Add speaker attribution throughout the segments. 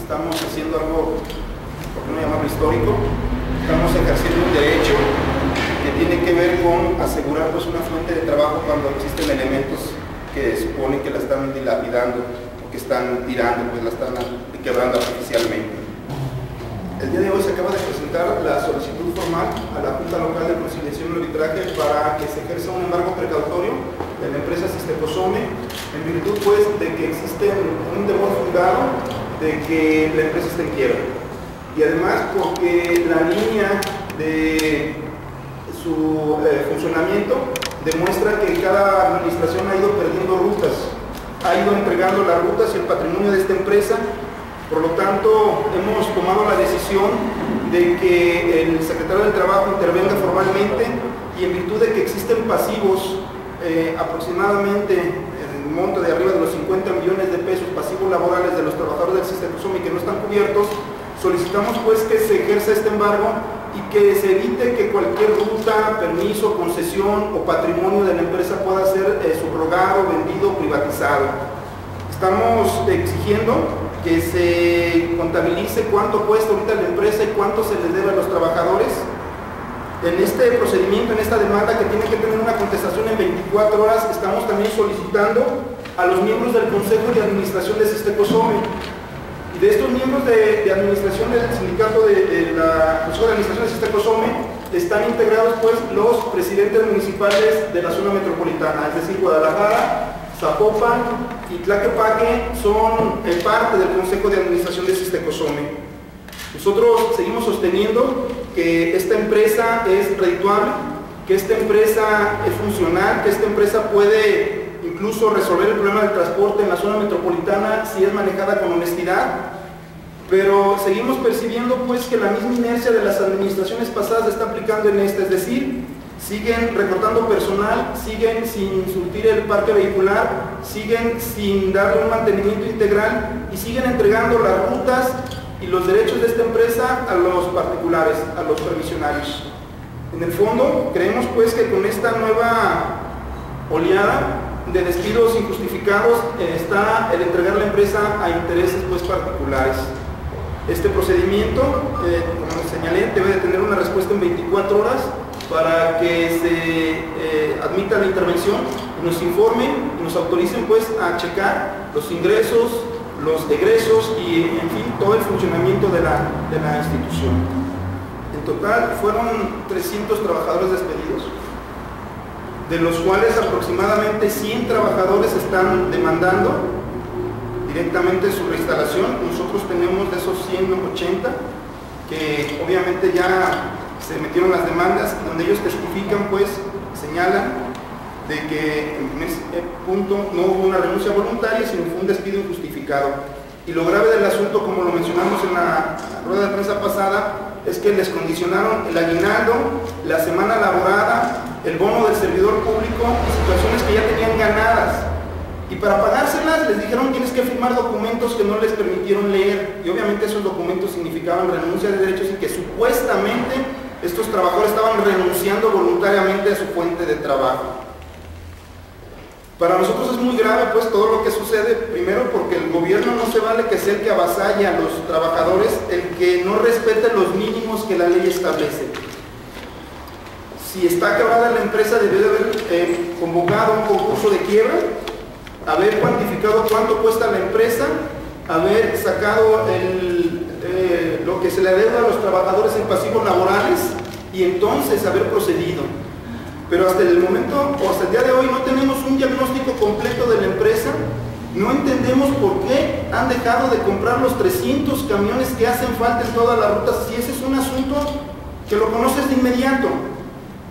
Speaker 1: estamos haciendo algo, por qué no llamarlo histórico, estamos ejerciendo un derecho que tiene que ver con asegurar pues, una fuente de trabajo cuando existen elementos que suponen que la están dilapidando o que están tirando, pues la están quebrando artificialmente. El día de hoy se acaba de presentar la solicitud formal a la Junta Local de Conciliación y Arbitraje para que se ejerza un embargo precautorio de la empresa Sistecosome, en virtud pues de que existe un temor fundado de que la empresa esté en quiebra. Y además porque la línea de su funcionamiento demuestra que cada administración ha ido perdiendo rutas, ha ido entregando las rutas y el patrimonio de esta empresa. Por lo tanto, hemos tomado la decisión de que el secretario del Trabajo intervenga formalmente y en virtud de que existen pasivos aproximadamente en el monto de arriba de los 50 millones de pesos, pasivos laborales de los trabajadores del Sistecosome que no están cubiertos, solicitamos pues que se ejerza este embargo y que se evite que cualquier ruta, permiso, concesión o patrimonio de la empresa pueda ser subrogado, vendido o privatizado. Estamos exigiendo que se contabilice cuánto cuesta ahorita la empresa y cuánto se les debe a los trabajadores. En este procedimiento, en esta demanda que tiene que tener una contestación en 24 horas, estamos también solicitando a los miembros del Consejo de Administración de Sistecosome. Y de estos miembros de administración del sindicato de la Consejo de Administración de Sistecosome están integrados pues los presidentes municipales de la zona metropolitana, es decir, Guadalajara, Zapopan y Tlaquepaque son parte del Consejo de Administración de Sistecosome. Nosotros seguimos sosteniendo que esta empresa es redituable, que esta empresa es funcional, que esta empresa puede incluso resolver el problema del transporte en la zona metropolitana si es manejada con honestidad, pero seguimos percibiendo pues que la misma inercia de las administraciones pasadas se está aplicando en esta, es decir, siguen recortando personal, siguen sin surtir el parque vehicular, siguen sin darle un mantenimiento integral y siguen entregando las rutas y los derechos de esta empresa a los particulares, a los permisionarios. En el fondo, creemos pues que con esta nueva oleada de despidos injustificados está el entregar la empresa a intereses pues particulares. Este procedimiento, como les señalé, debe de tener una respuesta en 24 horas para que se admita la intervención y nos informen y nos autoricen pues a checar los ingresos, los egresos y en fin todo el funcionamiento de la institución. En total fueron 300 trabajadores despedidos, de los cuales aproximadamente 100 trabajadores están demandando directamente su reinstalación. Nosotros tenemos de esos 180 que obviamente ya se metieron las demandas, donde ellos testifican, pues, señalan de que en primer punto no hubo una renuncia voluntaria, sino fue un despido injustificado. Y lo grave del asunto, como lo mencionamos en la rueda de prensa pasada, es que les condicionaron el aguinaldo, la semana laborada, el bono del servidor público, situaciones que ya tenían ganadas. Y para pagárselas les dijeron tienes que firmar documentos que no les permitieron leer. Y obviamente esos documentos significaban renuncia de derechos y que supuestamente estos trabajadores estaban renunciando voluntariamente a su fuente de trabajo. Para nosotros es muy grave pues todo lo que sucede, primero porque el gobierno no se vale que sea el que avasalla a los trabajadores, el que no respete los mínimos que la ley establece. Si está quebrada la empresa, debe de haber convocado un concurso de quiebra, haber cuantificado cuánto cuesta la empresa, haber sacado lo que se le debe a los trabajadores en pasivos laborales y entonces haber procedido. Pero hasta el momento, o hasta el día de hoy, no tenemos un diagnóstico completo de la empresa, no entendemos por qué han dejado de comprar los 300 camiones que hacen falta en todas las rutas, si ese es un asunto que lo conoces de inmediato.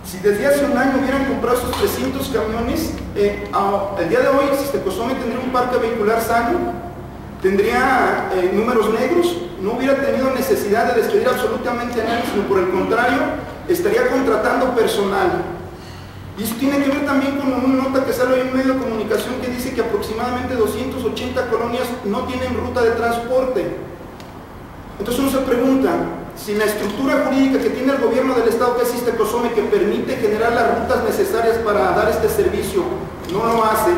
Speaker 1: Si desde hace un año hubieran comprado esos 300 camiones, el día de hoy Sistecosome tendría un parque vehicular sano, tendría números negros, no hubiera tenido necesidad de despedir absolutamente a nadie, sino por el contrario, estaría contratando personal. Y eso tiene que ver también con una nota que sale hoy en un medio de comunicación que dice que aproximadamente 280 colonias no tienen ruta de transporte. Entonces uno se pregunta, si la estructura jurídica que tiene el gobierno del estado, que es Sistecosome, que permite generar las rutas necesarias para dar este servicio, no lo hace,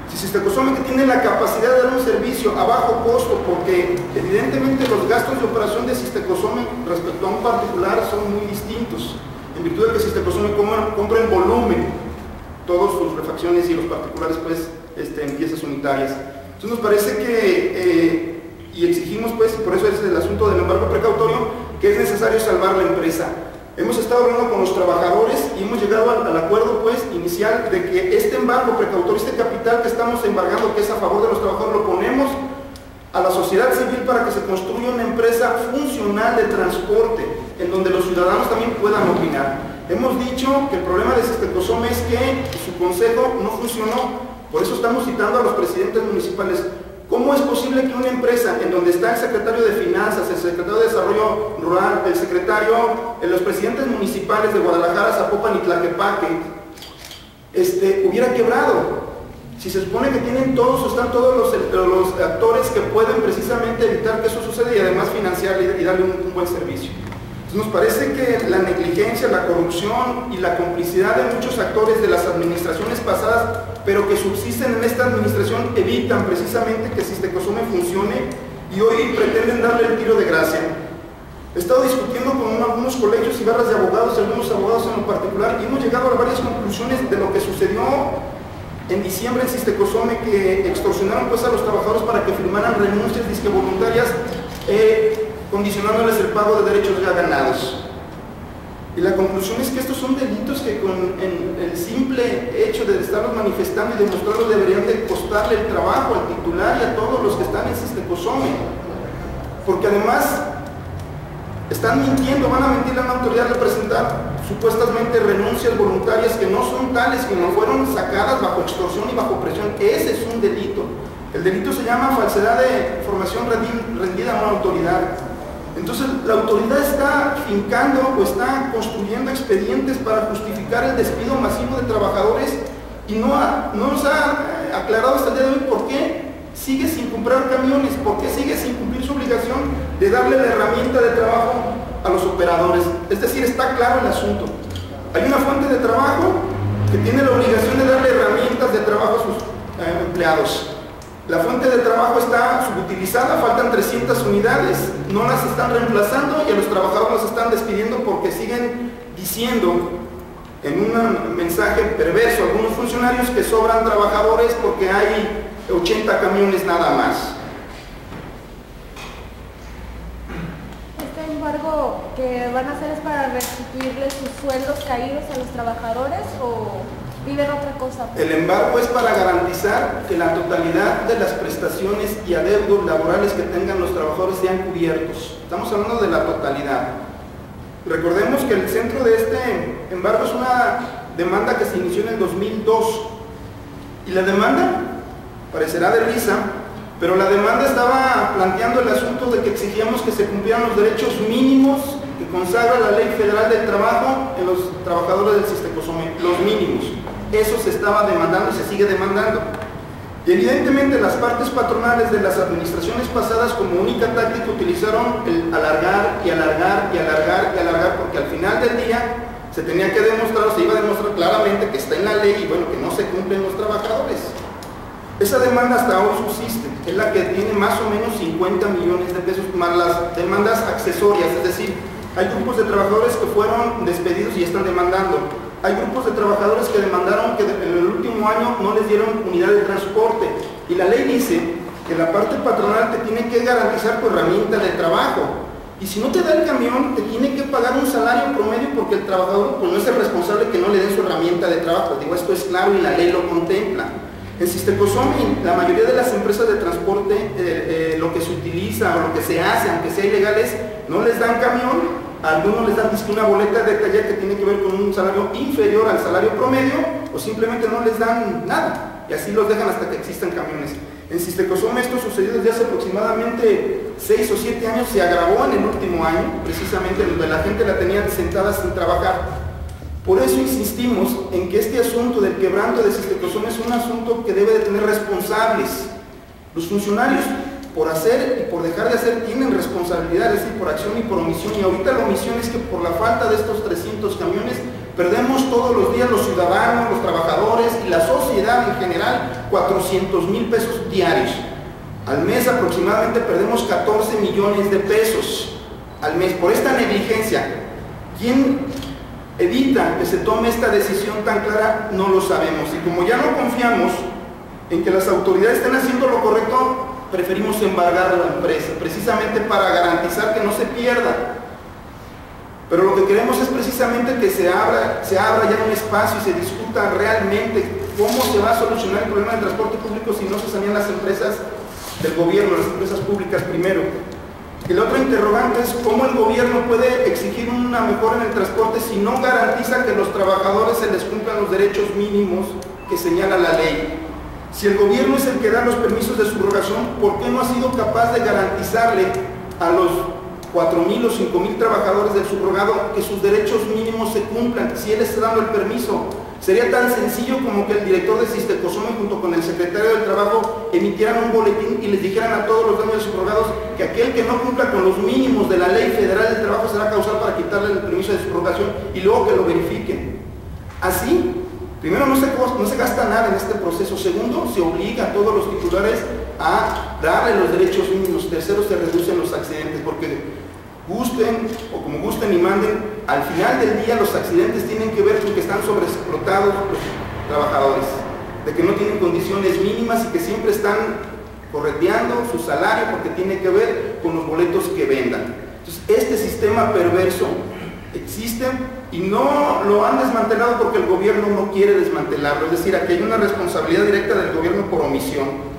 Speaker 1: si Y Sistecosome, que tiene la capacidad de dar un servicio a bajo costo, porque evidentemente los gastos de operación de Sistecosome respecto a un particular son muy distintos, en virtud de que Sistecosome compra en volumen todas sus refacciones y los particulares pues en piezas unitarias. Entonces nos parece que, y exigimos pues, y por eso es el asunto del embargo precautorio, que es necesario salvar la empresa. Hemos estado hablando con los trabajadores y hemos llegado al acuerdo pues inicial de que este embargo precautorio, este capital que estamos embargando, que es a favor de los trabajadores, lo ponemos a la sociedad civil para que se construya una empresa funcional de transporte, en donde los ciudadanos también puedan opinar. Hemos dicho que el problema de Sistecosome es que su consejo no funcionó, por eso estamos citando a los presidentes municipales. ¿Cómo es posible que una empresa en donde está el secretario de Finanzas, el secretario de Desarrollo Rural, el secretario, los presidentes municipales de Guadalajara, Zapopan y Tlaquepaque, hubiera quebrado? Si se supone que tienen todos, están todos los actores que pueden precisamente evitar que eso suceda y además financiarle y darle un buen servicio. Entonces nos parece que la negligencia, la corrupción y la complicidad de muchos actores de las administraciones pasadas, pero que subsisten en esta administración, evitan precisamente que Sistecosome funcione y hoy pretenden darle el tiro de gracia. He estado discutiendo con algunos colegios y barras de abogados, algunos abogados en lo particular, y hemos llegado a varias conclusiones de lo que sucedió en diciembre en Sistecosome, que extorsionaron pues a los trabajadores para que firmaran renuncias disque voluntarias, condicionándoles el pago de derechos ya ganados. Y la conclusión es que estos son delitos que con el simple hecho de estarlos manifestando y demostrarlos deberían de costarle el trabajo al titular y a todos los que están en Sistecosome. Porque además están mintiendo, van a mentir a una autoridad de presentar supuestamente renuncias voluntarias que no son tales, que no fueron sacadas bajo extorsión y bajo presión. Ese es un delito. El delito se llama falsedad de información rendida a una autoridad. Entonces la autoridad está fincando o está construyendo expedientes para justificar el despido masivo de trabajadores y no nos ha aclarado hasta el día de hoy por qué sigue sin comprar camiones, por qué sigue sin cumplir su obligación de darle la herramienta de trabajo a los operadores. Es decir, está claro el asunto. Hay una fuente de trabajo que tiene la obligación de darle herramientas de trabajo a sus empleados. La fuente de trabajo está subutilizada, faltan 300 unidades, no las están reemplazando y a los trabajadores los están despidiendo porque siguen diciendo en un mensaje perverso a algunos funcionarios que sobran trabajadores porque hay 80 camiones nada más.
Speaker 2: ¿Este embargo que van a hacer es para restituirles sus sueldos caídos a los trabajadores o piden otra cosa?
Speaker 1: El embargo es para garantizar que la totalidad de las prestaciones y adeudos laborales que tengan los trabajadores sean cubiertos. Estamos hablando de la totalidad. Recordemos que el centro de este embargo es una demanda que se inició en el 2002 y la demanda parecerá de risa, pero la demanda estaba planteando el asunto de que exigíamos que se cumplieran los derechos mínimos que consagra la Ley Federal del Trabajo en los trabajadores del Sistecosome, los mínimos. Eso se estaba demandando y se sigue demandando. Y evidentemente las partes patronales de las administraciones pasadas como única táctica utilizaron el alargar y alargar y alargar y alargar, porque al final del día se tenía que demostrar, o se iba a demostrar claramente que está en la ley y bueno, que no se cumplen los trabajadores. Esa demanda hasta hoy subsiste, es la que tiene más o menos 50 millones de pesos más las demandas accesorias, es decir, hay grupos de trabajadores que fueron despedidos y están demandando. Hay grupos de trabajadores que demandaron que en el último año no les dieron unidad de transporte. Y la ley dice que la parte patronal te tiene que garantizar tu herramienta de trabajo. Y si no te da el camión, te tiene que pagar un salario promedio porque el trabajador pues, no es el responsable que no le den su herramienta de trabajo. Digo, esto es claro y la ley lo contempla. En Sistecosome, la mayoría de las empresas de transporte, lo que se utiliza o lo que se hace, aunque sea ilegal, es no les dan camión. A algunos les dan una boleta de taller que tiene que ver con un salario inferior al salario promedio o simplemente no les dan nada y así los dejan hasta que existan camiones. En Sistecosome esto sucedió desde hace aproximadamente 6 o 7 años, se agravó en el último año, precisamente donde la gente la tenía sentada sin trabajar. Por eso insistimos en que este asunto del quebranto de Sistecosome es un asunto que debe de tener responsables. Los funcionarios por hacer y por dejar de hacer tienen responsabilidad, es decir, por acción y por omisión, y ahorita la omisión es que por la falta de estos 300 camiones Perdemos todos los días los ciudadanos, los trabajadores y la sociedad en general 400,000 pesos diarios. Al mes aproximadamente perdemos 14 millones de pesos al mes por esta negligencia. ¿Quién evita que se tome esta decisión tan clara? No lo sabemos. Y como ya no confiamos en que las autoridades estén haciendo lo correcto, preferimos embargar a la empresa, precisamente para garantizar que no se pierda. Pero lo que queremos es precisamente que se abra ya un espacio y se discuta realmente cómo se va a solucionar el problema del transporte público si no se sanean las empresas del gobierno, las empresas públicas primero. Y la otra interrogante es cómo el gobierno puede exigir una mejora en el transporte si no garantiza que los trabajadores se les cumplan los derechos mínimos que señala la ley. Si el gobierno es el que da los permisos de subrogación, ¿por qué no ha sido capaz de garantizarle a los 4,000 o 5,000 trabajadores del subrogado que sus derechos mínimos se cumplan si él está dando el permiso? Sería tan sencillo como que el director de Sistecosome junto con el secretario del Trabajo emitieran un boletín y les dijeran a todos los dueños de subrogados que aquel que no cumpla con los mínimos de la Ley Federal del Trabajo será causal para quitarle el permiso de subrogación y luego que lo verifiquen. Así, primero no se gasta nada en este proceso. Segundo, se obliga a todos los titulares a darle los derechos mínimos. Tercero, se reducen los accidentes, porque gusten o como gusten y manden, al final del día los accidentes tienen que ver con que están sobreexplotados los trabajadores, de que no tienen condiciones mínimas y que siempre están correteando su salario porque tiene que ver con los boletos que vendan. Entonces, este sistema perverso existe y no lo han desmantelado porque el gobierno no quiere desmantelarlo. Es decir, aquí hay una responsabilidad directa del gobierno por omisión.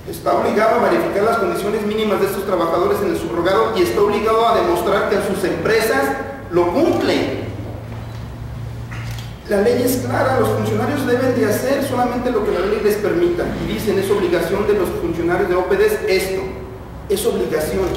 Speaker 1: Está obligado a verificar las condiciones mínimas de estos trabajadores en el subrogado y está obligado a demostrar que a sus empresas lo cumplen. La ley es clara, los funcionarios deben de hacer solamente lo que la ley les permita. Y dicen, es obligación de los funcionarios de OPDES esto, es obligación.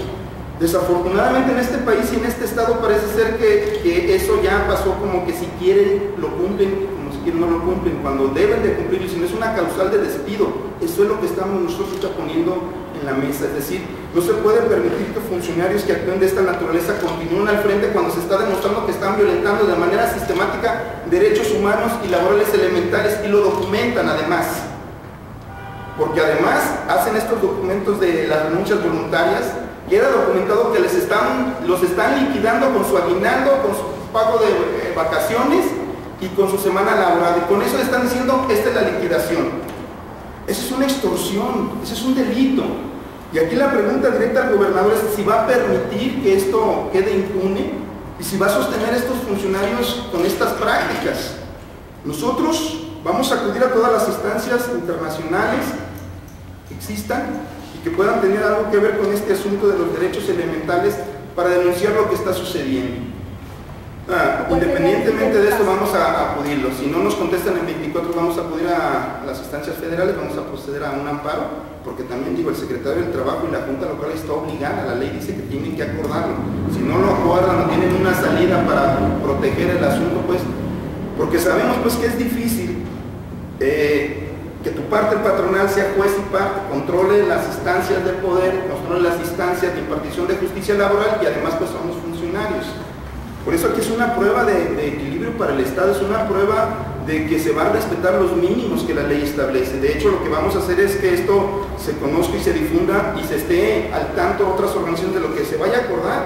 Speaker 1: Desafortunadamente en este país y en este estado parece ser que eso ya pasó como que si quieren lo cumplen, como si quieren no lo cumplen, cuando deben de cumplirlo, si no es una causal de despido. Eso es lo que estamos nosotros poniendo en la mesa, es decir, no se puede permitir que funcionarios que actúen de esta naturaleza continúen al frente cuando se está demostrando que están violentando de manera sistemática derechos humanos y laborales elementales y lo documentan además. Porque además hacen estos documentos de las renuncias voluntarias. Queda documentado que los están liquidando con su aguinaldo, con su pago de vacaciones y con su semana laboral. Y con eso le están diciendo, esta es la liquidación. Eso es una extorsión, eso es un delito. Y aquí la pregunta directa al gobernador es si va a permitir que esto quede impune y si va a sostener a estos funcionarios con estas prácticas. Nosotros vamos a acudir a todas las instancias internacionales que existan y que puedan tener algo que ver con este asunto de los derechos elementales para denunciar lo que está sucediendo. Independientemente de esto vamos a acudirlo. Si no nos contestan en 24 vamos a acudir a las instancias federales, vamos a proceder a un amparo, porque también digo, el secretario del Trabajo y la Junta Local está obligada, la ley dice que tienen que acordarlo. Si no lo acuerdan, no tienen una salida para proteger el asunto, pues, porque sabemos pues que es difícil que tu parte patronal sea juez y parte, controle las instancias de poder, controle las instancias de impartición de justicia laboral y además pues somos funcionarios. Por eso aquí es una prueba de equilibrio para el Estado, es una prueba de que se van a respetar los mínimos que la ley establece. De hecho, lo que vamos a hacer es que esto se conozca y se difunda y se esté al tanto otras organizaciones de lo que se vaya a acordar,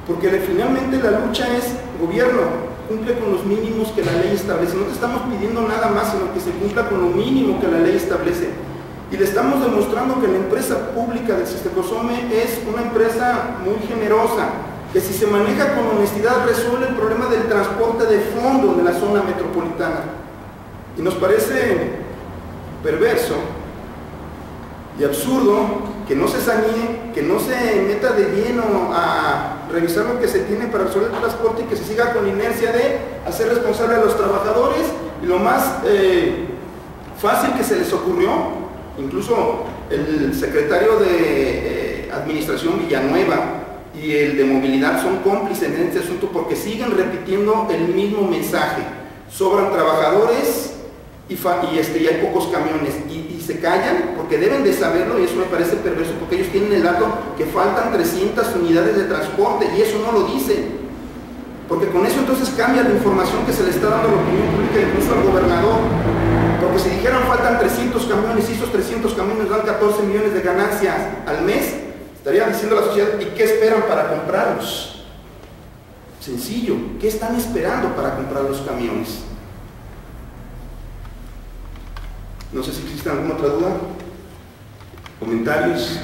Speaker 1: porque finalmente la lucha es gobierno, cumple con los mínimos que la ley establece. No te estamos pidiendo nada más, sino que se cumpla con lo mínimo que la ley establece. Y le estamos demostrando que la empresa pública del Sistecosome es una empresa muy generosa, que si se maneja con honestidad resuelve el problema del transporte de fondo de la zona metropolitana. Y nos parece perverso y absurdo que no se sanee, que no se meta de lleno a revisar lo que se tiene para resolver el transporte y que se siga con la inercia de hacer responsable a los trabajadores. Y lo más fácil que se les ocurrió, incluso el secretario de Administración Villanueva y el de Movilidad son cómplices en este asunto porque siguen repitiendo el mismo mensaje. Sobran trabajadores y hay pocos camiones y se callan porque deben de saberlo, y eso me parece perverso porque ellos tienen el dato que faltan 300 unidades de transporte y eso no lo dicen. porque con eso entonces cambia la información que se le está dando a la opinión pública, incluso al gobernador. Porque si dijeran faltan 300 camiones y esos 300 camiones dan 14 millones de ganancias al mes, estaría diciendo la sociedad, ¿y qué esperan para comprarlos? Sencillo, ¿qué están esperando para comprar los camiones? No sé si existe alguna otra duda, comentarios.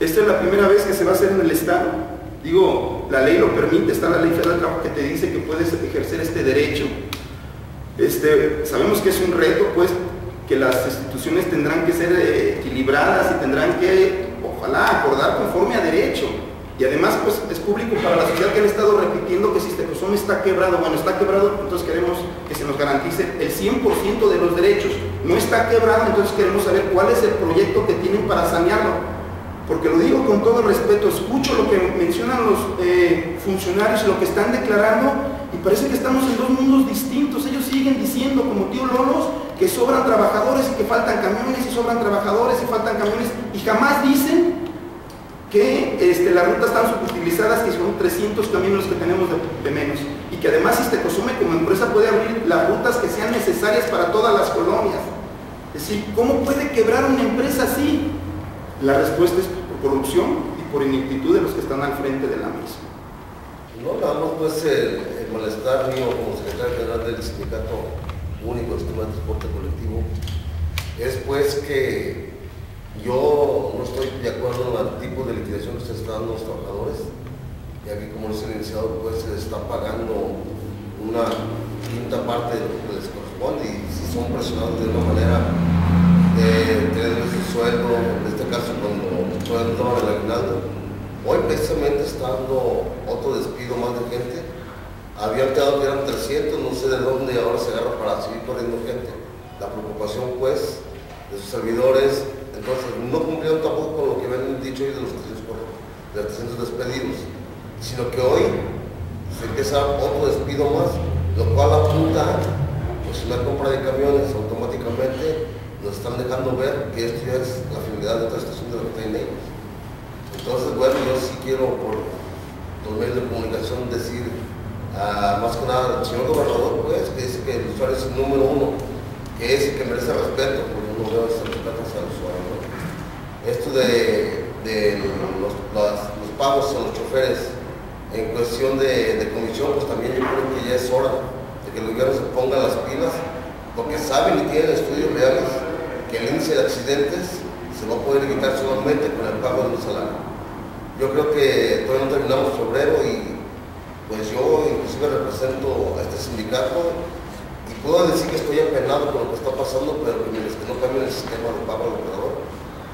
Speaker 1: Esta es la primera vez que se va a hacer en el Estado. Digo, la ley lo permite, está la ley federal del trabajo que te dice que puedes ejercer este derecho. Sabemos que es un reto, pues, que las instituciones tendrán que ser equilibradas y tendrán que, ojalá, acordar conforme a derecho. Y además, pues, es público para la sociedad que han estado repitiendo que Cistecosome está quebrado. Bueno, está quebrado, entonces queremos que se nos garantice el 100% de los derechos. No está quebrado, entonces queremos saber cuál es el proyecto que tienen para sanearlo. Porque lo digo con todo respeto, escucho lo que mencionan los funcionarios y lo que están declarando, y parece que estamos en dos mundos distintos. Ellos siguen diciendo, como tío Lolos, que sobran trabajadores y que faltan camiones, y sobran trabajadores y faltan camiones, y jamás dicen que las rutas están subutilizadas, que son 300 camiones que tenemos de menos, y que además Cistecosome como empresa puede abrir las rutas que sean necesarias para todas las colonias. Es decir, ¿cómo puede quebrar una empresa así? La respuesta es por corrupción y por ineptitud de los que están al frente de la misma.
Speaker 3: No, nada más pues el malestar mío como secretario general del Sindicato Único del Sistema de Transporte Colectivo es pues que yo no estoy de acuerdo en el tipo de liquidación que se está dando a los trabajadores, ya que como les he iniciado, pues se les está pagando una quinta parte de lo que les corresponde, y si son presionados de una manera de tener su sueldo, en este caso cuando no el aguinaldo, hoy precisamente está dando otro despido más de gente. Habían quedado que eran 300, no sé de dónde ahora se agarra para seguir corriendo gente. La preocupación pues de sus servidores, entonces no cumplieron tampoco con lo que habían dicho hoy de los 300 despedidos, sino que hoy se empieza otro despido más, lo cual apunta pues una compra de camiones automáticamente. Nos están dejando ver que esto ya es la finalidad de otra estación de lo que tienen ellos. Entonces, bueno, yo sí quiero por los medios de comunicación decir, más que nada, al señor gobernador, pues, que dice que el usuario es el número uno, que es el que merece respeto, porque yo no veo ese respeto hacia el usuario, ¿no? Esto de los pagos a los choferes en cuestión de comisión, pues también yo creo que ya es hora de que el gobierno se ponga las pilas, porque saben y tienen estudios reales que el índice de accidentes se va a poder evitar solamente con el pago de un salario. Yo creo que todavía no terminamos febrero y pues yo inclusive represento a este sindicato y puedo decir que estoy apenado con lo que está pasando, pero que mientras que no cambie el sistema de pago al operador,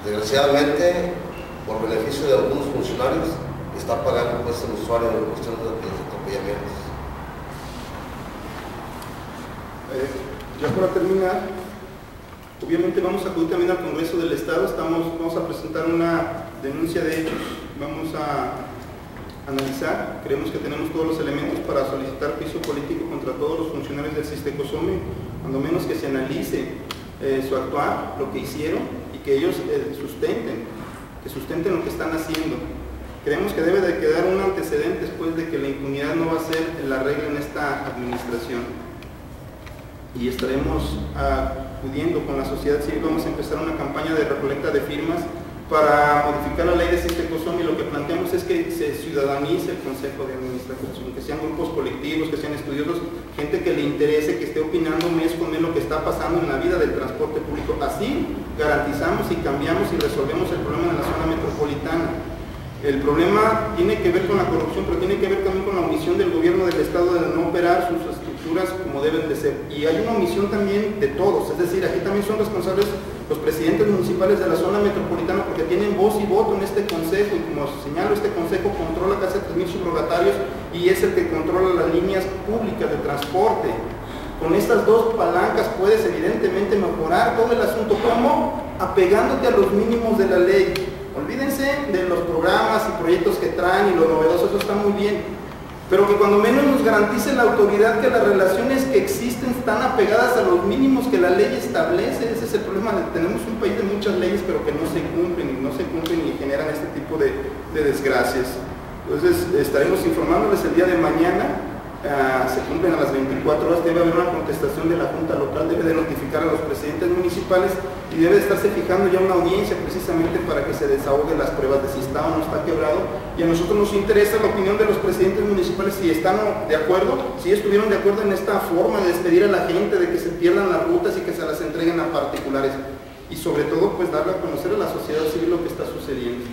Speaker 3: desgraciadamente, por beneficio de algunos funcionarios, está pagando pues el usuario en cuestión de los atropellamientos.
Speaker 1: Ya para terminar, obviamente vamos a acudir también al Congreso del Estado, vamos a presentar una denuncia de hechos, vamos a analizar, creemos que tenemos todos los elementos para solicitar juicio político contra todos los funcionarios del Cistecosome, cuando menos que se analice su actuar, lo que hicieron, y que ellos sustenten lo que están haciendo. Creemos que debe de quedar un antecedente después de que la impunidad no va a ser la regla en esta administración. Y estaremos acudiendo con la sociedad civil, vamos a empezar una campaña de recolecta de firmas para modificar la ley de Cistecosome, y lo que planteamos es que se ciudadanice el Consejo de Administración, que sean grupos colectivos, que sean estudiosos, gente que le interese, que esté opinando mes con mes lo que está pasando en la vida del transporte público. Así garantizamos y cambiamos y resolvemos el problema en la zona metropolitana. El problema tiene que ver con la corrupción, pero tiene que ver también con la omisión del gobierno del Estado de no operar sus estructuras como deben de ser. Y hay una omisión también de todos, es decir, aquí también son responsables los presidentes municipales de la zona metropolitana, porque tienen voz y voto en este consejo, y como señalo, este consejo controla casi 3.000 subrogatarios y es el que controla las líneas públicas de transporte. Con estas dos palancas puedes evidentemente mejorar todo el asunto. ¿Cómo? Apegándote a los mínimos de la ley. Olvídense de los programas y proyectos que traen y lo novedoso, eso está muy bien, pero que cuando menos nos garantice la autoridad que las relaciones que existen están apegadas a los mínimos que la ley establece. Ese es el problema. Tenemos un país de muchas leyes, pero que no se cumplen y generan este tipo de desgracias. Entonces estaremos informándoles el día de mañana se cumplen a las 24 horas, debe haber una contestación de la Junta Local, debe de notificar a los presidentes municipales y debe de estarse fijando ya una audiencia precisamente para que se desahogue las pruebas de si está o no está quebrado. Y a nosotros nos interesa la opinión de los presidentes municipales, si están de acuerdo, si estuvieron de acuerdo en esta forma de despedir a la gente, de que se pierdan las rutas y que se las entreguen a particulares. Y sobre todo, pues darle a conocer a la sociedad civil lo que está sucediendo.